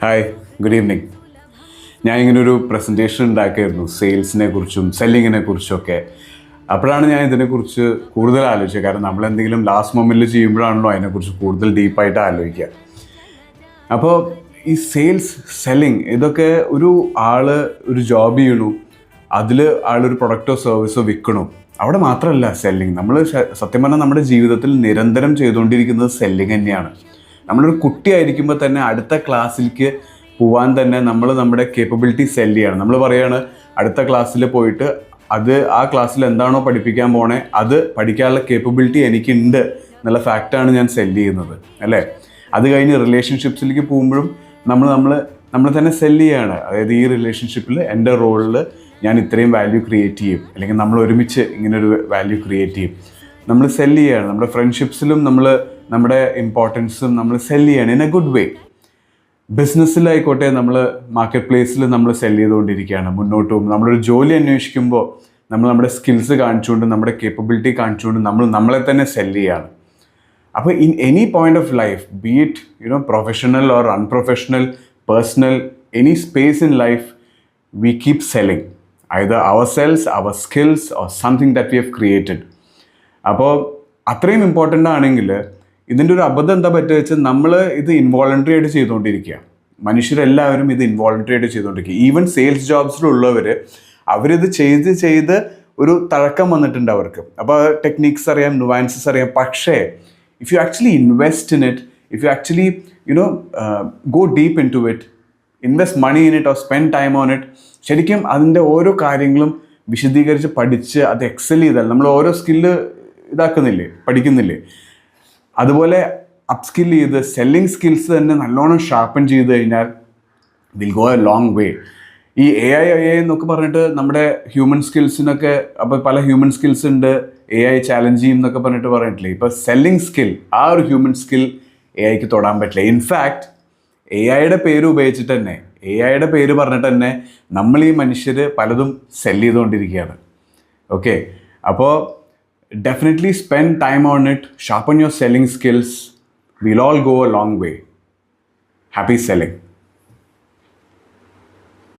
Hi, good evening. ഞാൻ ഇങ്ങനൊരു presentation ഉണ്ടാക്കിയായിരുന്നു സെയിൽസിനെ കുറിച്ചും സെല്ലിങ്ങിനെ കുറിച്ചൊക്കെ. അപ്പോഴാണ് ഞാൻ ഇതിനെക്കുറിച്ച് കൂടുതൽ ആലോചിച്ചത്. കാരണം നമ്മളെന്തെങ്കിലും ലാസ്റ്റ് മൊമെൻറ്റിൽ ചെയ്യുമ്പോഴാണല്ലോ അതിനെക്കുറിച്ച് കൂടുതൽ ഡീപ്പായിട്ട് ആലോചിക്കുക. അപ്പോൾ ഈ സെയിൽസ്, സെല്ലിങ് ഇതൊക്കെ ഒരു ജോബ് ചെയ്യണു, അതിൽ ആളൊരു പ്രൊഡക്റ്റോ സർവീസോ വിൽക്കണു, അവിടെ മാത്രമല്ല സെല്ലിങ്. നമ്മൾ സത്യം പറഞ്ഞാൽ നമ്മുടെ ജീവിതത്തിൽ നിരന്തരം ചെയ്തുകൊണ്ടിരിക്കുന്നത് സെല്ലിങ് തന്നെയാണ്. നമ്മളൊരു കുട്ടിയായിരിക്കുമ്പോൾ തന്നെ അടുത്ത ക്ലാസ്സിലേക്ക് പോകാൻ തന്നെ നമ്മൾ നമ്മുടെ കേപ്പബിലിറ്റി സെല്ല് ചെയ്യണം. നമ്മൾ പറയുകയാണ് അടുത്ത ക്ലാസ്സിൽ പോയിട്ട് ആ ക്ലാസ്സിൽ എന്താണോ പഠിപ്പിക്കാൻ പോണേ അത് പഠിക്കാനുള്ള കേപ്പബിലിറ്റി എനിക്കുണ്ട് എന്നുള്ള ഫാക്റ്റാണ് ഞാൻ സെല്ല് ചെയ്യുന്നത്, അല്ലേ? അത് കഴിഞ്ഞ് റിലേഷൻഷിപ്സിലേക്ക് പോകുമ്പോഴും നമ്മൾ തന്നെ സെല്ല് ചെയ്യാണ്. അതായത് ഈ റിലേഷൻഷിപ്പിൽ എൻ്റെ റോളിൽ ഞാൻ ഇത്രയും വാല്യൂ ക്രിയേറ്റ് ചെയ്യും, അല്ലെങ്കിൽ നമ്മൾ ഒരുമിച്ച് ഇങ്ങനൊരു വാല്യൂ ക്രിയേറ്റ് ചെയ്യും. നമ്മൾ സെല്ല് ചെയ്യാണ്. നമ്മുടെ ഫ്രണ്ട്ഷിപ്സിലും നമ്മുടെ ഇമ്പോർട്ടൻസും നമ്മൾ സെല്ല് ചെയ്യാണ് ഇൻ എ ഗുഡ് വേ. ബിസിനസ്സിലായിക്കോട്ടെ, നമ്മൾ മാർക്കറ്റ് പ്ലേസിൽ നമ്മൾ സെല്ല് ചെയ്തുകൊണ്ടിരിക്കുകയാണ് മുന്നോട്ട് പോകും. നമ്മളൊരു ജോലി അന്വേഷിക്കുമ്പോൾ നമ്മുടെ സ്കിൽസ് കാണിച്ചുകൊണ്ട്, നമ്മുടെ കേപ്പബിലിറ്റി കാണിച്ചുകൊണ്ട് നമ്മളെ തന്നെ സെല്ല് ചെയ്യാണ്. അപ്പോൾ in any point of life, B it professional or unprofessional, personal, any space in life, we keep selling either ourselves, our skills or something that we have created. അപ്പോൾ അത്രയും important ആണെങ്കിൽ ഇതിൻ്റെ ഒരു അബദ്ധം എന്താ പറ്റുക വെച്ചാൽ നമ്മൾ ഇത് ഇൻവോളണ്ടറി ആയിട്ട് ചെയ്തുകൊണ്ടിരിക്കുക. മനുഷ്യരെല്ലാവരും ഇത് ഇൻവോളണ്ടറി ആയിട്ട് ചെയ്തുകൊണ്ടിരിക്കുക. ഈവൻ സെയിൽസ് ജോബ്സിലുള്ളവർ അവരിത് ചെയ്ത് ഒരു തഴക്കം വന്നിട്ടുണ്ട് അവർക്ക്. അപ്പോൾ ടെക്നിക്സ് അറിയാം, നുവാൻസസ് അറിയാം. പക്ഷേ if you actually invest in it, if you actually go deep into it, invest money in it or spend time on it, ശരിക്കും അതിൻ്റെ ഓരോ കാര്യങ്ങളും വിശദീകരിച്ച് പഠിച്ച് അത് എക്സൽ ചെയ്താൽ, നമ്മൾ ഓരോ സ്കില്ല് പഠിക്കുന്നില്ലേ, അതുപോലെ അപ് സ്കിൽ ചെയ്ത് സെല്ലിങ് സ്കിൽസ് തന്നെ നല്ലോണം ഷാർപ്പൻ ചെയ്ത് കഴിഞ്ഞാൽ will go A long way. ഈ AI എന്നൊക്കെ പറഞ്ഞിട്ട് നമ്മുടെ ഹ്യൂമൻ സ്കിൽസിനൊക്കെ, അപ്പോൾ പല ഹ്യൂമൻ സ്കിൽസ് ഉണ്ട്, AI ചാലഞ്ച് ചെയ്യും എന്നൊക്കെ പറഞ്ഞിട്ടില്ലേ. ഇപ്പോൾ സെല്ലിങ് സ്കിൽ, ആ ഒരു ഹ്യൂമൻ സ്കിൽ AIക്ക് തൊടാൻ പറ്റില്ല. ഇൻഫാക്റ്റ് AIയുടെ പേര് ഉപയോഗിച്ചിട്ട് തന്നെ, AIയുടെ പേര് പറഞ്ഞിട്ട് തന്നെ നമ്മൾ ഈ മനുഷ്യർ പലതും സെല്ല് ചെയ്തുകൊണ്ടിരിക്കുകയാണ്. ഓക്കെ, അപ്പോൾ definitely spend time on it, sharpen your selling skills. We'll all go a long way. Happy selling.